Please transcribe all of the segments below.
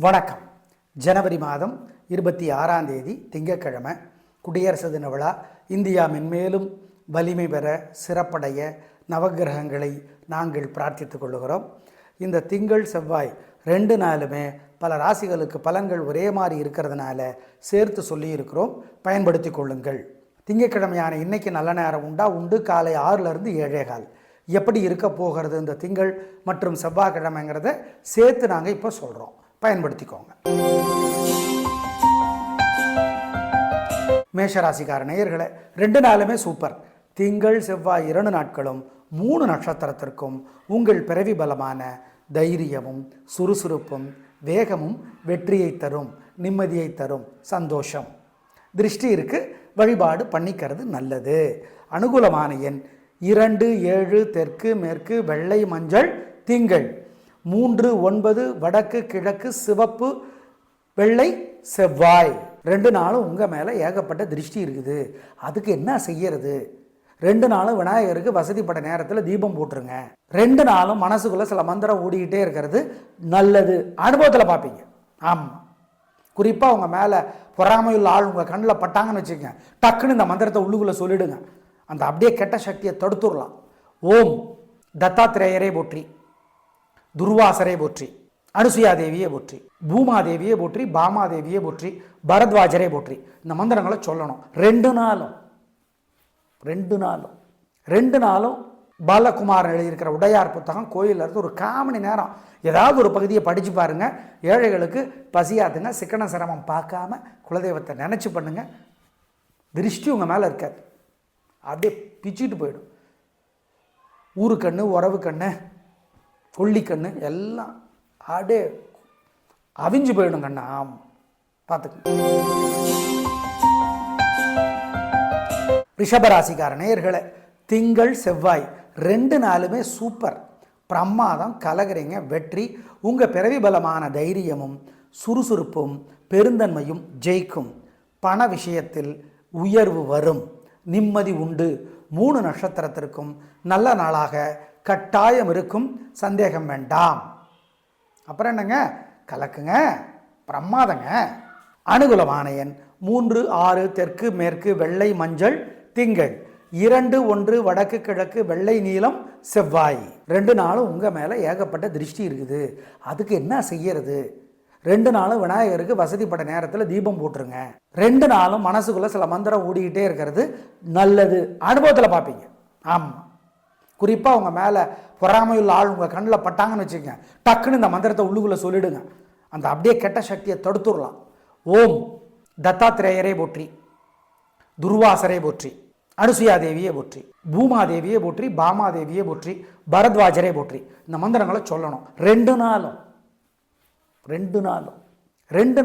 வணக்கம். ஜனவரி மாதம் 26ஆம் தேதி திங்கட்கிழமை, குடியரசு தின விழா. இந்தியா மென்மேலும் வலிமை பெற சிறப்படைய நவகிரகங்களை நாங்கள் பிரார்த்தித்துக் கொள்கிறோம். இந்த திங்கள் செவ்வாய் 2 நாளுமே பல ராசிகளுக்கு பலன்கள் ஒரே மாதிரி இருக்கிறதுனால சேர்த்து சொல்லியிருக்கிறோம், பயன்படுத்தி கொள்ளுங்கள். திங்கட்கிழமையான இன்னைக்கு நல்ல நேரம் உண்டு. காலை 6லிருந்து 7:15. எப்படி இருக்க போகிறது இந்த திங்கள் மற்றும் செவ்வாய்க்கிழமைங்கிறத சேர்த்து நாங்கள் இப்போ சொல்கிறோம், பயன்படுத்திக்கோங்க. மேஷராசிக்கார நேயர்களே, 2 நாளுமே சூப்பர். திங்கள் செவ்வாய் 2 நாட்களும் 3 நட்சத்திரத்திற்கும் உங்கள் பிறவி பலமான தைரியமும் சுறுசுறுப்பும் வேகமும் வெற்றியை தரும், நிம்மதியை தரும், சந்தோஷம். திருஷ்டி இருக்கு, வழிபாடு பண்ணிக்கிறது நல்லது. அனுகூலமான எண் 2, 7, தெற்கு மேற்கு, வெள்ளை மஞ்சள், திங்கள். 3, 9, வடக்கு கிழக்கு, சிவப்பு, வெள்ளை, செவ்வாய். 2 நாளும் உங்கள் மேலே ஏகப்பட்ட திருஷ்டி இருக்குது. அதுக்கு என்ன செய்யறது? 2 நாளும் விநாயகருக்கு வசதிப்பட்ட நேரத்தில் தீபம் போட்டுருங்க. 2 நாளும் மனசுக்குள்ளே சில மந்திரம் ஓடிக்கிட்டே இருக்கிறது நல்லது. அனுபவத்தில் பார்ப்பீங்க. ஆமாம், குறிப்பாக உங்கள் மேலே பொறாமையுள்ள ஆள் உங்கள் கண்ணில் பட்டாங்கன்னு வச்சுக்கோங்க, டக்குன்னு இந்த மந்திரத்தை உள்ளுக்குள்ளே சொல்லிவிடுங்க. அந்த அப்படியே கெட்ட சக்தியை தடுத்துடலாம். ஓம் தத்தாத்திரேயரே போற்றி, துர்வாசரே போற்றி, அனுசுயா தேவியே போற்றி, பூமாதேவியே போற்றி, பாமாதேவியே போற்றி, பரத்வாஜரே போற்றி. இந்த மந்திரங்களை சொல்லணும் 2 நாளும். 2 நாளும் பாலகுமாரன் எழுதியிருக்கிற உடையார் புத்தகம் கோயிலில் இருந்து ஒரு 1/4 மணி நேரம் ஏதாவது ஒரு பகுதியை படித்து பாருங்கள். ஏழைகளுக்கு பசியாத்துங்க, சிக்கன சிரமம் பார்க்காம குலதெய்வத்தை நினச்சி பண்ணுங்க. திருஷ்டி உங்கள் மேலே இருக்காது, அப்படியே பிச்சுட்டு போயிடும். ஊரு கண்ணு, உறவு கண்ணு, கொல்லிக்கண்ணு எல்லாம் அப்படியே அவிஞ்சு போயிடும் கண்ணா. ஆமாம், பார்த்துக்க. ரிஷபராசிக்கார நேயர்களே, திங்கள் செவ்வாய் 2 நாளுமே சூப்பர், பிரமாதம். கலகரிங்க, வெற்றி. உங்கள் பிறவி பலமான தைரியமும் சுறுசுறுப்பும் பெருந்தன்மையும் ஜெயிக்கும். பண விஷயத்தில் உயர்வு வரும், நிம்மதி உண்டு. 3 நட்சத்திரத்திற்கும் நல்ல நாளாக கட்டாயம் இருக்கும், சந்தேகம் வேண்டாம். அப்புறம் என்னங்க, கலக்குங்க, பிரமாதங்க. அனுகூலமான எண் 3, 6, தெற்கு மேற்கு, வெள்ளை மஞ்சள், திங்கள். 2, 1, வடக்கு கிழக்கு, வெள்ளை நீலம், செவ்வாய். 2 நாளும் உங்கள் மேலே ஏகப்பட்ட திருஷ்டி இருக்குது. அதுக்கு என்ன செய்யறது? 2 நாளும் விநாயகருக்கு வசதிப்பட்ட நேரத்தில் தீபம் போட்டுருங்க. 2 நாளும் மனசுக்குள்ளே சில மந்திரம் ஓடிக்கிட்டே இருக்கிறது நல்லது. அனுபவத்தில் பார்ப்பீங்க. ஆமாம், குறிப்பாக உங்கள் மேலே பொறாமையுள்ள ஆள் உங்கள் கண்ணில் பட்டாங்கன்னு வச்சுக்கோங்க, டக்குன்னு இந்த மந்திரத்தை உள்ளுக்குள்ளே சொல்லிவிடுங்க. அந்த அப்படியே கெட்ட சக்தியை தடுத்துடலாம். ஓம் தத்தாத்திரேயரே போற்றி, துர்வாசரே போற்றி, அனுசுயா தேவியே போற்றி, பூமாதேவியே போற்றி, பாமாதேவியே போற்றி, பரத்வாஜரே போற்றி. இந்த மந்திரங்களை சொல்லணும் 2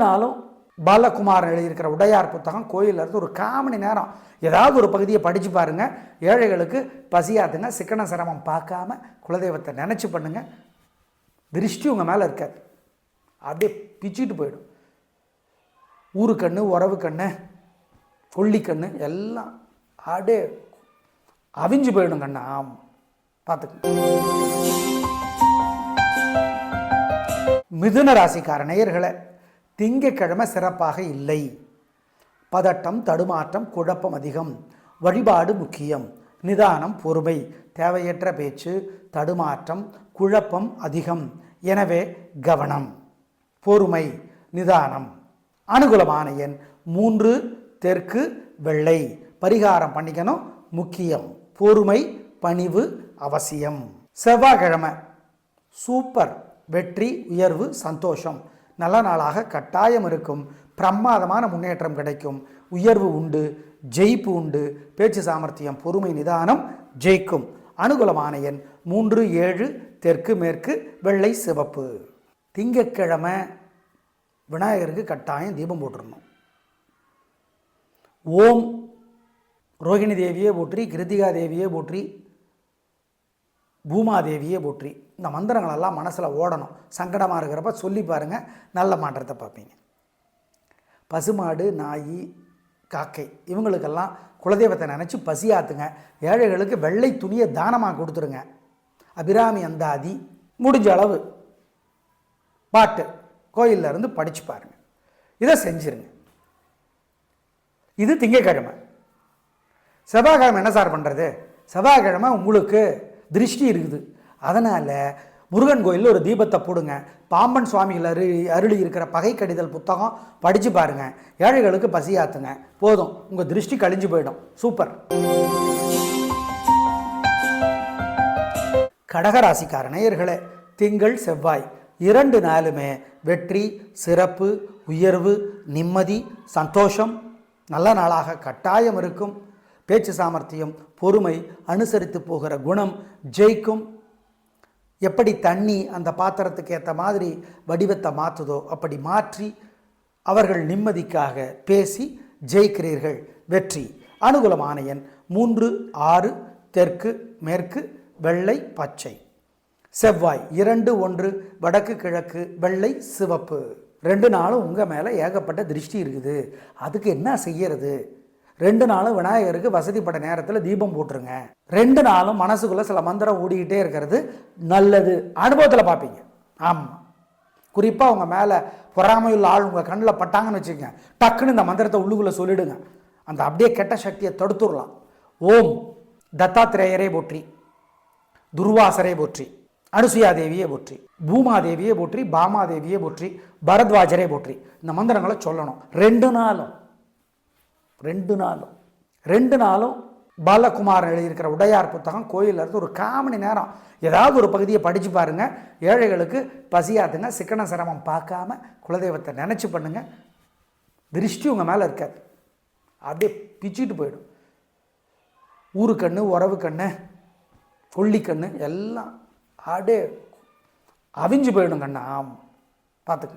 நாளும் பாலகுமாரன் எழுதியிருக்கிற உடையார் புத்தகம் கோயிலில் இருந்து ஒரு 1/4 மணி நேரம் ஏதாவது ஒரு பகுதியை படித்து பாருங்கள். ஏழைகளுக்கு பசியாத்துங்க, சிக்கன சிரமம் பார்க்காம குலதெய்வத்தை நினச்சி பண்ணுங்க. திருஷ்டி உங்கள் மேலே இருக்காது, அப்படியே பிச்சுட்டு போயிடும். ஊரு கண்ணு, உறவு கண்ணு, கொல்லிக்கண்ணு எல்லாம் அப்படியே அவிஞ்சு போயிடும் கண்ணா. ஆமாம், பார்த்துக்க. மிதுன ராசிக்கார நேயர்களே, திங்கட்கிழமை சிறப்பாக இல்லை. பதட்டம், தடுமாற்றம், குழப்பம் அதிகம். வழிபாடு முக்கியம். நிதானம், பொறுமை. தேவையற்ற பேச்சு, தடுமாற்றம், குழப்பம் அதிகம். எனவே கவனம், பொறுமை, நிதானம். அனுகூலமான எண் 3, தெற்கு, வெள்ளை. பரிகாரம் பண்ணிக்கணும், முக்கியம். பொறுமை, பணிவு அவசியம். செவ்வாய்க்கிழமை சூப்பர், வெற்றி, உயர்வு, சந்தோஷம். நல்ல நாளாக கட்டாயம் இருக்கும். பிரமாதமான முன்னேற்றம் கிடைக்கும். உயர்வு உண்டு, ஜெயிப்பு உண்டு. பேச்சு சாமர்த்தியம், பொறுமை, நிதானம் ஜெயிக்கும். அனுகூலமான எண் 3, 7, தெற்கு மேற்கு, வெள்ளை, சிவப்பு. திங்கட்கிழமை விநாயகருக்கு கட்டாயம் தீபம் போட்டுடணும். ஓம் ரோகிணி தேவியே போற்றி, கிருத்திகா தேவியே போற்றி, பூமாதேவியே போற்றி. இந்த மந்திரங்களெல்லாம் மனசில் ஓடணும். சங்கடமாக இருக்கிறப்ப சொல்லி பாருங்கள், நல்ல மாற்றத்தை பார்ப்பீங்க. பசுமாடு, நாய், காக்கை இவங்களுக்கெல்லாம் குலதெய்வத்தை நினச்சி பசியாத்துங்க. ஏழைகளுக்கு வெள்ளை துணியை தானமாக கொடுத்துருங்க. அபிராமி அந்தாதி முடிஞ்ச அளவு பாட்டு கோயிலில் இருந்து படித்து பாருங்கள். இதை செஞ்சிருங்க. இது திங்கக்கிழமை. செவ்வாய்க்கிழமை என்ன சார் பண்ணுறது? செவ்வாய்க்கிழமை உங்களுக்கு திருஷ்டி இருக்குது. அதனால் முருகன் கோயிலில் ஒரு தீபத்தை போடுங்க. பாம்பன் சுவாமிகள் அருளி இருக்கிற பகை கடிதல் புத்தகம் படித்து பாருங்கள். ஏழைகளுக்கு பசியாத்துங்க. போதும், உங்கள் திருஷ்டி கழிஞ்சு போயிடும். சூப்பர். கடகராசிக்கார நேயர்களே, திங்கள் செவ்வாய் 2 நாளுமே வெற்றி, சிறப்பு, உயர்வு, நிம்மதி, சந்தோஷம் நல்ல நாளாக கட்டாயம் இருக்கும். பேச்சு சாமர்த்தியம், பொறுமை, அனுசரித்து போகிற குணம் ஜெயிக்கும். எப்படி தண்ணி அந்த பாத்திரத்துக்கு ஏற்ற மாதிரி வடிவத்தை மாற்றுதோ அப்படி மாற்றி அவர்கள் நிம்மதிக்காக பேசி ஜெயிக்கிறீர்கள். வெற்றி. அனுகூலமான எண் 3, 6, தெற்கு, மேற்கு, வெள்ளை, பச்சை. செவ்வாய் 2, 1, வடக்கு, கிழக்கு, வெள்ளை, சிவப்பு. 2 நாளும் உங்கள் மேலே ஏகப்பட்ட திருஷ்டி இருக்குது. அதுக்கு என்ன செய்யறது? 2 நாளும் விநாயகருக்கு வசதிப்பட்ட நேரத்தில் தீபம் போட்டுருங்க. 2 நாளும் மனசுக்குள்ளே சில மந்திரம் ஓடிக்கிட்டே இருக்கிறது நல்லது. அனுபவத்தில் பார்ப்பீங்க. ஆமாம், குறிப்பாக உங்கள் மேலே பொறாமையுள்ள ஆள் உங்கள் கண்ணில் பட்டாங்கன்னு வச்சுக்கோங்க, டக்குன்னு இந்த மந்திரத்தை உள்ளுக்குள்ளே சொல்லிவிடுங்க. அந்த அப்படியே கெட்ட சக்தியை தடுத்துடலாம். ஓம் தத்தாத்திரேயரே போற்றி, துர்வாசரே போற்றி, அனுசுயா தேவியே போற்றி, பூமாதேவியே போற்றி, பாமாதேவியே போற்றி, பரத்வாஜரே போற்றி. இந்த மந்திரங்களை சொல்லணும் 2 நாளும். 2 நாளும் பாலகுமாரன் எழுதியிருக்கிற உடையார் புத்தகம் கோயிலில் இருந்து ஒரு 1/4 மணி நேரம் ஏதாவது ஒரு பகுதியை படித்து பாருங்கள். ஏழைகளுக்கு பசியாதுங்க. சிக்கன சிரமம் பார்க்காம குலதெய்வத்தை நினச்சி பண்ணுங்கள். திருஷ்டி உங்கள் மேலே இருக்காது, அப்படியே பிச்சுட்டு போயிடும். ஊரு கண்ணு, உறவு கண்ணு, கொல்லிக்கண்ணு எல்லாம் அப்படியே அவிஞ்சு போயிடும் கண்ணா. ஆமாம், பார்த்துக்க.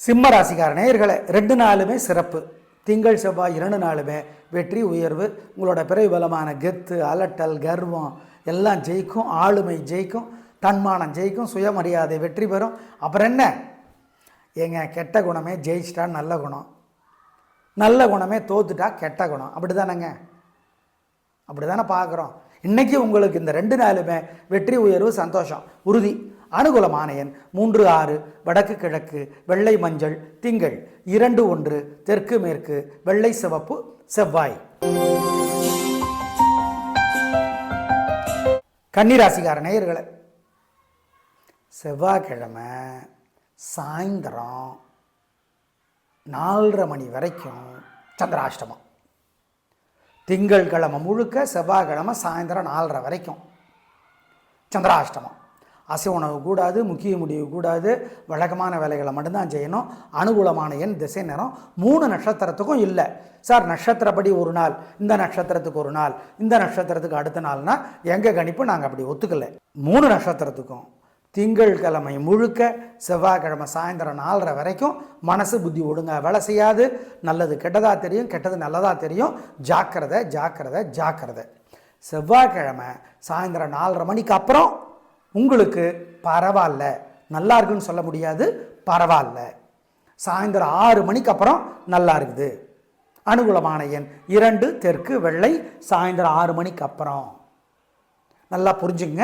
சிம்ம ராசிக்கார நேயர்களே, 2 நாளுமே சிறப்பு. திங்கள் செவ்வாய் 2 நாளுமே வெற்றி, உயர்வு. உங்களோட பிறவி பலமான கெத்து, அலட்டல், கர்வம் எல்லாம் ஜெயிக்கும். ஆளுமை ஜெயிக்கும், தன்மானம் ஜெயிக்கும், சுயமரியாதை வெற்றி பெறும். அப்புறம் என்ன ஏங்க, கெட்ட குணமே ஜெயிச்சிட்டா நல்ல குணம், நல்ல குணமே தோத்துட்டா கெட்ட குணம். அப்படி தானேங்க? அப்படி தானே பார்க்குறோம். இன்றைக்கி உங்களுக்கு இந்த 2 நாளுமே வெற்றி, உயர்வு, சந்தோஷம் உறுதி. அனுகூலமான எண் 3, 6, வடக்கு, கிழக்கு, வெள்ளை, மஞ்சள், திங்கள் 2, 1, தெற்கு, மேற்கு, வெள்ளை, சிவப்பு, செவ்வாய். கன்னிராசிக்கார நேயர்களே, செவ்வாய்க்கிழமை சாயந்தரம் 4:30 மணி வரைக்கும் சந்திராஷ்டமம். திங்கள் கிழமை முழுக்க, செவ்வாய்க்கிழமை சாயந்தரம் 4:30 வரைக்கும் சந்திராஷ்டமம். அசை உணவு கூடாது, முக்கிய முடிவு கூடாது, வழக்கமான வேலைகளை மட்டும்தான் செய்யணும். அனுகூலமான எண், திசை, நேரம் 3 நட்சத்திரத்துக்கும் இல்லை. சார் நட்சத்திரப்படி ஒரு நாள், இந்த நட்சத்திரத்துக்கு ஒரு நாள், இந்த நட்சத்திரத்துக்கு அடுத்த நாள்னா எங்கள் கணிப்பு நாங்கள் அப்படி ஒத்துக்கலை. 3 நட்சத்திரத்துக்கும் திங்கள் கிழமை முழுக்க, செவ்வாய்க்கிழமை சாயந்தரம் 4:30 வரைக்கும் மனசு புத்தி ஒழுங்காக வேலை செய்யாது. நல்லது கெட்டதாக தெரியும், கெட்டது நல்லதாக தெரியும். ஜாக்கிரதை, ஜாக்கிரதை, ஜாக்கிரதை. செவ்வாய்க்கிழமை சாயந்தரம் 4:30 மணிக்கு அப்புறம் உங்களுக்கு பரவாயில்ல, நல்லா இருக்குன்னு சொல்ல முடியாது, பரவாயில்ல. சாயந்தரம் 6 மணிக்கு அப்புறம் நல்லா இருக்குது. அனுகூலமான எண் 2, தெற்கு, வெள்ளை, சாயந்தரம் 6 மணிக்கு அப்புறம். நல்லா புரிஞ்சுங்க,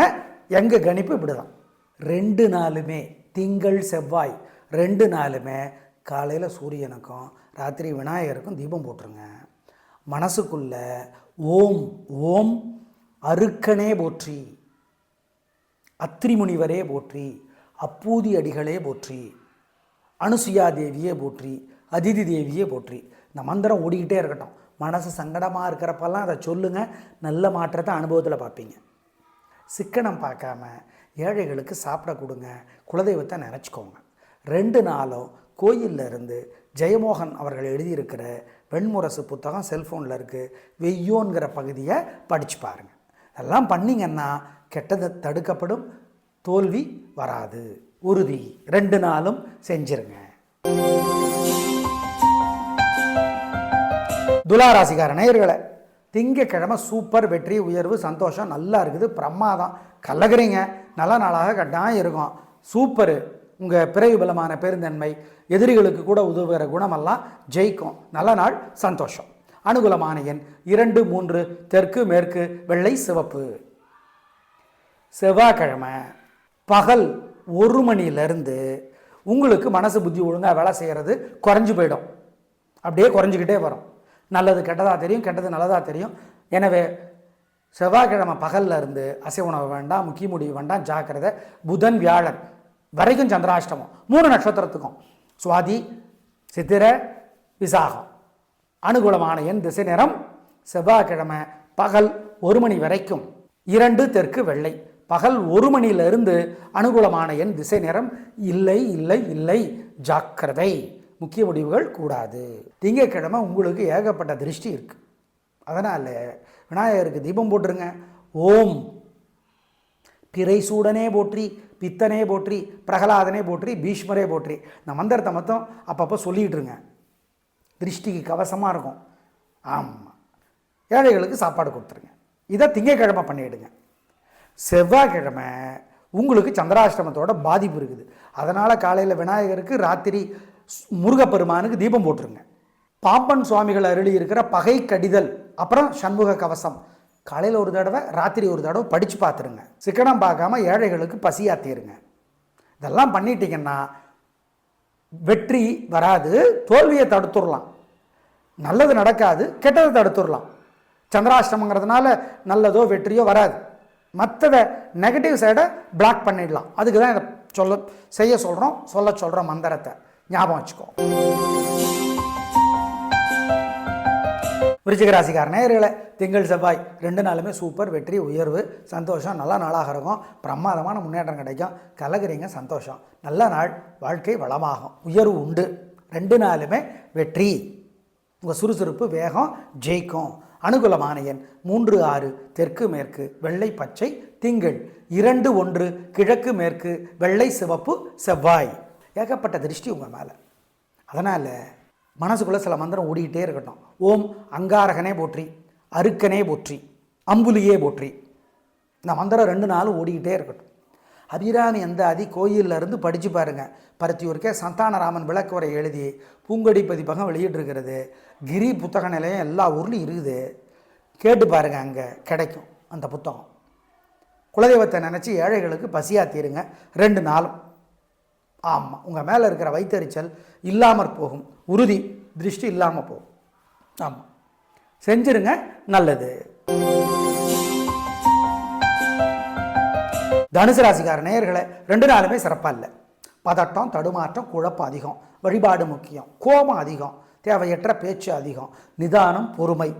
எங்கள் கணிப்பு இப்படி தான். 2 நாளுமே திங்கள் செவ்வாய் 2 நாளுமே காலையில் சூரியனுக்கும் ராத்திரி விநாயகருக்கும் தீபம் போட்டுருங்க. மனசுக்குள்ள ஓம் ஓம் அருக்கனே போற்றி, அத்திரிமுனிவரே போற்றி, அப்பூதி அடிகளே போற்றி, அனுசுயா தேவியே போற்றி, அதிதி தேவியே போற்றி. இந்த மந்திரம் ஓடிக்கிட்டே இருக்கட்டும். மனசு சங்கடமாக இருக்கிறப்பெல்லாம் அதை சொல்லுங்கள். நல்ல மாற்றத்தை அனுபவத்தில் பார்ப்பீங்க. சிக்கனம் பார்க்காம ஏழைகளுக்கு சாப்பிட கொடுங்க. குலதெய்வத்தை நினச்சிக்கோங்க. 2 நாளும் கோயிலில் இருந்து ஜெயமோகன் அவர்கள் எழுதியிருக்கிற வெண்முரசு புத்தகம் செல்ஃபோனில் இருக்குது, வெய்யோங்கிற பகுதியை படித்து பாருங்கள். அதெல்லாம் பண்ணிங்கன்னா கெட்டது தடுக்கப்படும், தோல்வி வராது, உறுதி. 2 நாளும் செஞ்சிருங்க. துளாராசிக்கார நேயர்களே, திங்கக்கிழமை சூப்பர், வெற்றி, உயர்வு, சந்தோஷம் நல்லா இருக்குது, பிரமாதம். கலகிறீங்க, நல்ல நாளாக கட்டாயம் இருக்கும். சூப்பரு. உங்கள் பிறவி பலமான பெருந்தன்மை, எதிரிகளுக்கு கூட உதவுகிற குணமெல்லாம் ஜெயிக்கும். நல்ல நாள், சந்தோஷம். அனுகூலமான எண் 2, 3, தெற்கு, மேற்கு, வெள்ளை, சிவப்பு. செவ்வாய்க்கிழமை பகல் 1 மணிலேருந்து உங்களுக்கு மனசு புத்தி ஒழுங்காக வேலை செய்கிறது குறைஞ்சி போயிடும். அப்படியே குறைஞ்சிக்கிட்டே வரும். நல்லது கெட்டதாக தெரியும், கெட்டது நல்லதாக தெரியும். எனவே செவ்வாய்க்கிழமை பகலில் இருந்து அசைவ உணவு வேண்டாம், முக்கிய முடிவு வேண்டாம், ஜாக்கிரதை. புதன் வியாழன் வரைக்கும் சந்திராஷ்டமம் 3 நட்சத்திரத்துக்கும். சுவாதி சித்திரை விசாகம். அனுகூலமான எண் திசை நிறம் செவ்வாய்க்கிழமை பகல் 1 மணி வரைக்கும் 2 தெற்கு வெள்ளை. பகல் 1 மணியிலிருந்து அனுகூலமான எண் திசை நிறம் இல்லை இல்லை இல்லை, ஜாக்கிரதை. முக்கிய முடிவுகள் கூடாது. திங்கட்கிழமை உங்களுக்கு ஏகப்பட்ட திருஷ்டி இருக்கு. அதனால் விநாயகருக்கு தீபம் போட்டுருங்க. ஓம் பிறைசூடனே போற்றி, பித்தனே போற்றி, பிரகலாதனே போற்றி, பீஷ்மரே போற்றி. இந்த மந்திரத்தை மட்டும் அப்பப்போ சொல்லிகிட்ருங்க. திருஷ்டிக்கு கவசமாக இருக்கும். ஆமாம், ஏழைகளுக்கு சாப்பாடு கொடுத்துருங்க. இதை திங்கட்கிழமை பண்ணிவிடுங்க. செவ்வாய்க்கிழமை உங்களுக்கு சந்திராஷ்டமத்தோட பாதிப்பு இருக்குது. அதனால் காலையில் விநாயகருக்கு, ராத்திரி முருகப்பெருமானுக்கு தீபம் போட்டுருங்க. பாம்பன் சுவாமிகள் அருளி இருக்கிற பகை கடிதல், அப்புறம் சண்முக கவசம் காலையில் ஒரு தடவை, ராத்திரி ஒரு தடவை படித்து பார்த்துருங்க. சிக்கனம் பார்க்காம ஏழைகளுக்கு பசியாத்திருங்க. இதெல்லாம் பண்ணிட்டீங்கன்னா வெற்றி வராது, தோல்வியை தடுத்துடலாம். நல்லது நடக்காது, கெட்டதை தடுத்துடலாம். சந்திராஷ்டமங்கிறதுனால நல்லதோ வெற்றியோ வராது. மற்றதை நெகட்டிவ் சைடை பிளாக் பண்ணிடலாம். அதுக்கு தான் இதை செய்ய சொல்கிற மந்திரத்தை ஞாபகம் வச்சுக்கோ. விருச்சிக ராசிக்கார நேயர்களே, திங்கள் செவ்வாய் 2 நாளுமே சூப்பர். வெற்றி, உயர்வு, சந்தோஷம். நல்ல நாளாக இருக்கும். பிரமாதமான முன்னேற்றம் கிடைக்கும். கலகுறீங்க, சந்தோஷம். நல்ல நாள். வாழ்க்கை வளமாகும். உயர்வு உண்டு. 2 நாளுமே வெற்றி. உங்கள் சுறுசுறுப்பு, வேகம் ஜெயிக்கும். அனுகூலமான எண் 3, 6 தெற்கு மேற்கு வெள்ளை பச்சை திங்கள். 2, 1 கிழக்கு மேற்கு வெள்ளை சிவப்பு செவ்வாய். ஏகப்பட்ட திருஷ்டி உங்கள் மேலே. அதனால் மனசுக்குள்ளே சில மந்திரம் ஓடிக்கிட்டே இருக்கட்டும். ஓம் அங்காரகனே போற்றி, அருக்கனே போற்றி, அம்புலியே போற்றி. இந்த மந்திரம் 2 நாளும் ஓடிக்கிட்டே இருக்கட்டும். அபிராமி அந்த கோயிலில் இருந்து படித்து பாருங்கள். பருத்தியூருக்கே சந்தானராமன் விளக்குவரை எழுதி பூங்கொடி பதிப்பகம் வெளியிட்டிருக்கிறது. கிரி புத்தக நிலையம் எல்லா ஊர்லேயும் இருக்குது. கேட்டு பாருங்கள், அங்கே கிடைக்கும் அந்த புத்தகம். குலதெய்வத்தை நினச்சி ஏழைகளுக்கு பசியாத்தீருங்க 2 நாளும். ஆமாம், உங்கள் மேலே இருக்கிற வைத்தறிச்சல் இல்லாமற் போகும். உறுதி, திருஷ்டி இல்லாமல் போகும். ஆமாம், செஞ்சிருங்க, நல்லது. தனுசு ராசிக்கார நேயர்களே, 2 நாளுமே சிறப்பாக இல்லை. பதட்டம், தடுமாற்றம், குழப்பம் அதிகம். வழிபாடு முக்கியம். கோபம் அதிகம். தேவையற்ற பேச்சு அதிகம். நிதானம், பொறுமை.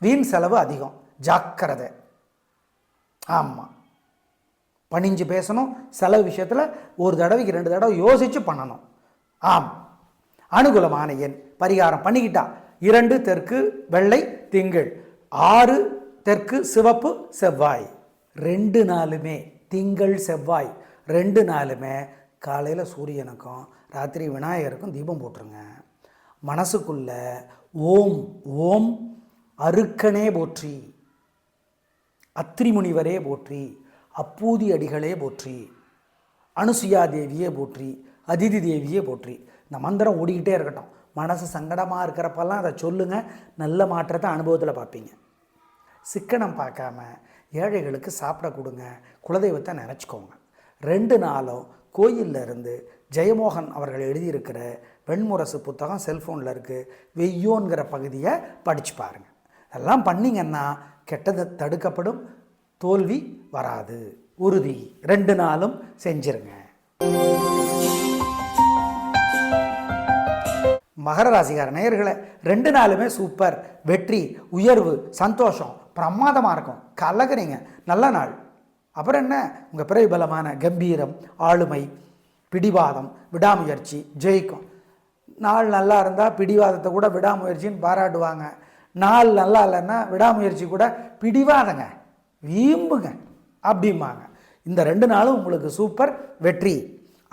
வீண் செலவு அதிகம். ஜாக்கிரதை. ஆமாம், பணிஞ்சு பேசணும். செலவு விஷயத்தில் ஒரு தடவைக்கு 2 தடவை யோசித்து பண்ணணும். ஆம், அனுகூலமான எண் பரிகாரம் பண்ணிக்கிட்டா 2 தெற்கு வெள்ளை திங்கள், 6 தெற்கு சிவப்பு செவ்வாய். 2 நாளுமே திங்கள் செவ்வாய் 2 நாளுமே காலையில் சூரியனுக்கும் ராத்திரி விநாயகருக்கும் தீபம் போட்டுருங்க. மனசுக்குள்ள ஓம் ஓம் அருக்கனே போற்றி, அத்திரி முனிவரே போற்றி, அப்பூதி அடிகளே போற்றி, அனுசுயா தேவியே போற்றி, அதிதி தேவியே போற்றி. இந்த மந்திரம் ஓடிக்கிட்டே இருக்கட்டும். மனசு சங்கடமாக இருக்கிறப்பெல்லாம் அதை சொல்லுங்கள். நல்ல மாற்றத்தை அனுபவத்தில் பார்ப்பீங்க. சிக்கனம் பார்க்காம ஏழைகளுக்கு சாப்பிட கொடுங்க. குலதெய்வத்தை நினச்சிக்கோங்க. 2 நாளும் கோயிலில் இருந்து ஜெயமோகன் அவர்கள் எழுதியிருக்கிற வெண்முரசு புத்தகம் செல்ஃபோனில் இருக்குது. வெய்யோங்கிற பகுதியை படித்து பாருங்கள். இதெல்லாம் பண்ணிங்கன்னா கெட்டது தடுக்கப்படும், தோல்வி வராது. உறுதி. 2 நாளும் செஞ்சிருங்க. மகர ராசிக்கார நேயர்களே, 2 நாளுமே சூப்பர். வெற்றி, உயர்வு, சந்தோஷம். பிரமாதமாக இருக்கும். கலகுறீங்க, நல்ல நாள். அப்புறம் என்ன, உங்கள் பிறவி பலமான கம்பீரம், ஆளுமை, பிடிவாதம், விடாமுயற்சி ஜெயிக்கும். நாள் நல்லா இருந்தால் பிடிவாதத்தை கூட விடாமுயற்சின்னு பாராட்டுவாங்க. நாள் நல்லா இல்லைன்னா விடாமுயற்சி கூட பிடிவாதங்க, வீம்புங்க அப்படிம்பாங்க. இந்த 2 நாளும் உங்களுக்கு சூப்பர். வெற்றி.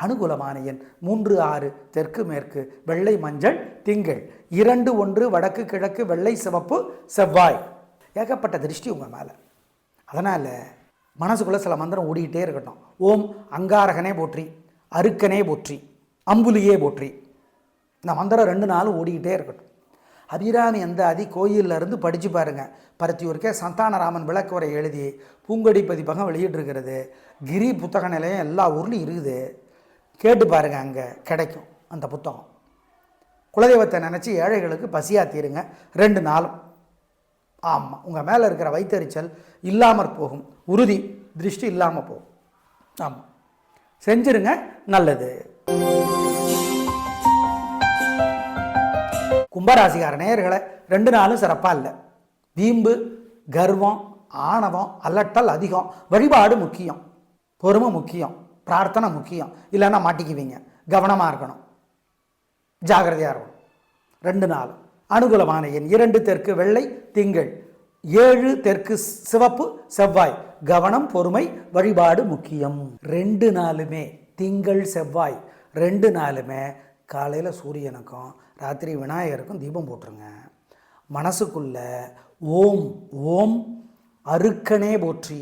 அனுகூலமான எண் 3, 6 தெற்கு மேற்கு வெள்ளை மஞ்சள் திங்கள், 2, 1 வடக்கு கிழக்கு வெள்ளை சிவப்பு செவ்வாய். ஏகப்பட்ட திருஷ்டி உங்கள் மேலே. அதனால் மனசுக்குள்ளே சில மந்திரம் ஓடிக்கிட்டே இருக்கட்டும். ஓம் அங்காரகனே போற்றி, அருக்கனே போற்றி, அம்புலியே போற்றி. இந்த மந்திரம் 2 நாளும் ஓடிக்கிட்டே இருக்கட்டும். அபிராமி அந்த அதி கோயிலில் இருந்து படித்து பாருங்கள். பருத்தியூருக்கே சந்தானராமன் விளக்குரை எழுதி பூங்கொடி பதிப்பகம் வெளியிட்டிருக்கிறது. கிரி புத்தக நிலையம் எல்லா ஊர்லேயும் இருக்குது. கேட்டு பாருங்கள், அங்கே கிடைக்கும் அந்த புத்தகம். குலதெய்வத்தை நினச்சி ஏழைகளுக்கு பசியாக தீருங்க 2 நாளும். ஆமாம், உங்கள் மேலே இருக்கிற வைத்தறிச்சல் இல்லாமற் போகும். உறுதி, திருஷ்டி இல்லாமல் போகும். ஆமாம், செஞ்சிருங்க, நல்லது. கும்பராசிக்கார நேயர்களை 2 நாளும் சிறப்பாக இல்லை. வீம்பு, கர்வம், ஆணவம், அலட்டல் அதிகம். வழிபாடு முக்கியம், பொறுமை முக்கியம், பிரார்த்தனை முக்கியம். இல்லைன்னா மாட்டிக்குவீங்க. கவனமாக இருக்கணும், ஜாகிரதையாக இருக்கணும். 2 நாளும் அனுகூலமான எண் 2 தெற்கு வெள்ளை திங்கள், 7 தெற்கு சிவப்பு செவ்வாய். கவனம், பொறுமை, வழிபாடு முக்கியம். 2 நாளுமே திங்கள் செவ்வாய் 2 நாளுமே காலையில் சூரியனுக்கும் ராத்திரி விநாயகருக்கும் தீபம் போட்டுருங்க. மனசுக்குள்ள ஓம் ஓம் அருக்கனே போற்றி,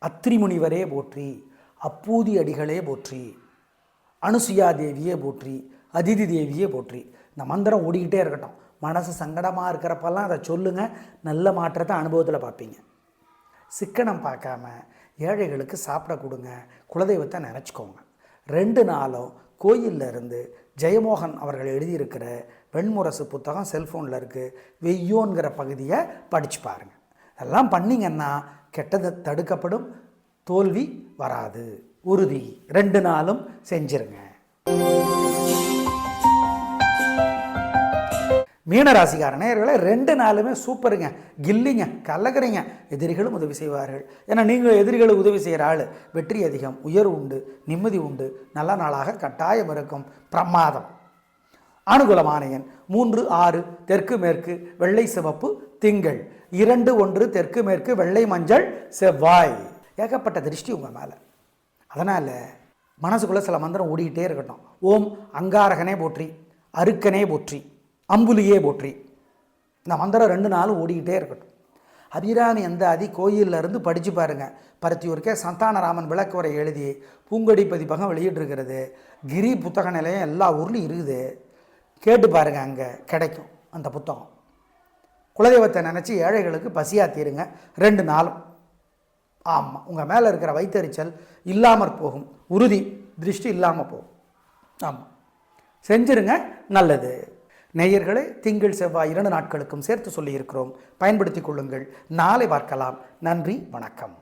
அத்திரி முனிவரே போற்றி, அப்பூதி அடிகளே போற்றி, அனுசுயா தேவியே போற்றி, அதிதி தேவியே போற்றி. இந்த மந்திரம் ஓடிக்கிட்டே இருக்கட்டும். மனசு சங்கடமாக இருக்கிறப்பெல்லாம் அதை சொல்லுங்கள். நல்ல மாற்றத்தை அனுபவத்தில் பார்ப்பீங்க. சிக்கனம் பார்க்காம ஏழைகளுக்கு சாப்பிட கொடுங்க. குலதெய்வத்தை நினச்சிக்கோங்க. 2 நாளும் கோயிலில் இருந்து ஜெயமோகன் அவர்கள் எழுதியிருக்கிற வெண்முரசு புத்தகம் செல்ஃபோனில் இருக்குது. வெய்யோங்கிற பகுதியை படித்து பாருங்கள். இதெல்லாம் பண்ணிங்கன்னா கெட்டது தடுக்கப்படும், தோல்வி வராது, உறுதி. 2 நாளும் செஞ்சிருங்க. மீனராசிக்கார நேயர்களை 2 நாளுமே சூப்பருங்க. கில்லிங்க, கலக்கிறீங்க. எதிரிகளும் உதவி செய்வார்கள். ஏன்னா நீங்கள் எதிரிகளுக்கு உதவி செய்கிற ஆள். வெற்றி அதிகம், உயர்வு உண்டு, நிம்மதி உண்டு. நல்ல நாளாக கட்டாயம் இருக்கும். பிரமாதம். அனுகூலமான எண் 3 6 தெற்கு மேற்கு வெள்ளை சிவப்பு திங்கள், 2 1 தெற்கு மேற்கு வெள்ளை மஞ்சள் செவ்வாய். ஏகப்பட்ட திருஷ்டி உங்கள் மேலே. அதனால் மனசுக்குள்ளே சில மந்திரம் ஓடிக்கிட்டே இருக்கட்டும். ஓம் அங்காரகனே போற்றி, அருக்கனே போற்றி, அம்புலியே போற்றி. இந்த மந்திரம் 2 நாளும் ஓடிக்கிட்டே இருக்கட்டும். அபிராமி அந்த அதி கோயிலில் இருந்து படித்து பாருங்கள். பருத்தியூருக்கே சந்தானராமன் விளக்குரை எழுதி பூங்கொடி பதிப்பகம் வெளியிட்டிருக்கிறது. கிரி புத்தக நிலையம் எல்லா ஊர்லேயும் இருக்குது. கேட்டு பாருங்கள், அங்கே கிடைக்கும் அந்த புத்தகம். குலதெய்வத்தை நினச்சி ஏழைகளுக்கு பசியாக தீருங்க 2 நாளும். ஆமாம், உங்கள் மேலே இருக்கிற வைத்தறிச்சல் இல்லாமற் போகும். உறுதி, திருஷ்டி இல்லாமல் போகும். ஆமாம், செஞ்சிருங்க, நல்லது. நேயர்களே, திங்கள் செவ்வாய் 2 நாட்களுக்கும் சேர்த்து சொல்லியிருக்கிறோம். பயன்படுத்திக் கொள்ளுங்கள். நாளை பார்க்கலாம். நன்றி, வணக்கம்.